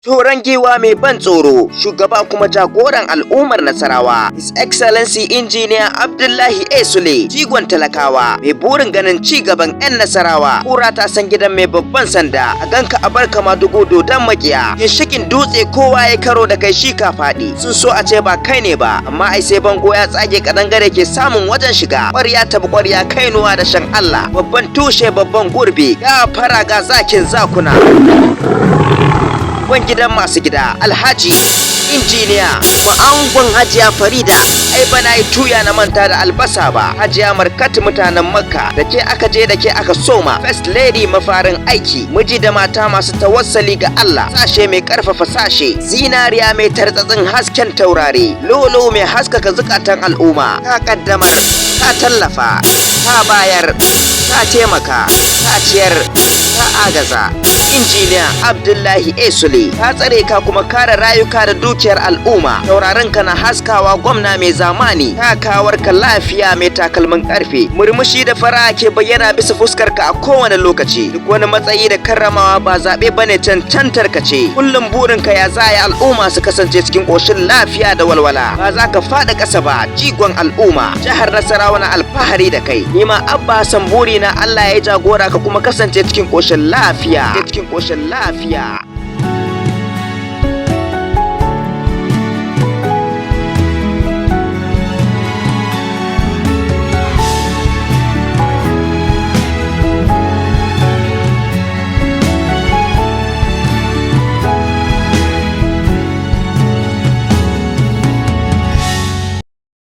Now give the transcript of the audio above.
Toron Giwa mai ban tsoro, shugaba kuma jagoran al'ummar Nasarawa, His Excellency Engineer Abdullahi A. Sule, jigon talakawa, mai burin ganin ci gaban 'yan Nasarawa. Kura ta san gidan mai babban sanda, a ganka a barka ma dugo dodon makiya. Ginshikin dutse kowa ya karo da kai shi ka faɗi. Sun so a ce ba kai ne ba, amma ai sai bango ya tsage kadangare ke samun wajen shiga. Ƙwarya ta bi ƙwarya kainuwa da shan Allah, babban tushe babban gurbi, ga fara ga zakin zakuna. Wan gidan masu gida Alhaji Injiniya ba angon Hajiya Farida, ai bana yi tuya na manta da albasa ba. Hajiya Markatu mutanen Makka, da ke aka je da ke aka soma. First lady mafarin aiki, miji da mata masu tawassali ga Allah, sashe mai karfafa sashe, zinariya mai tartsatsin hasken taurare, lolo mai haskaka zukatan al'umma. Ta kaddamar, ta tallafa, ta bayar, ta taimaka, ta ciyar, ta agaza. Injiniya Abdullahi A. Sule, ka tsare ka kuma kare rayuka da dukiyar al'umma. Taurarin ka na haskawa gwamna mai zamani, takawar ka lafiya mai takalmin karfe. Murmushi da fara ke bayyana bisa fuskar ka a kowane lokaci. Duk wani matsayi da karramawa ba zaɓe bane, cancantar ka ce. Kullum burin ka ya zaya al'umma su kasance cikin ƙoshin lafiya da walwala. Ba za ka faɗa ƙasa ba, jigon al'umma. Jihar Nasarawa na alfahari da kai. Ni ma Abba Hassan buri na Allah ya jagora ka kuma kasance cikin ƙoshin lafiya. Cikin ƙoshin lafiya.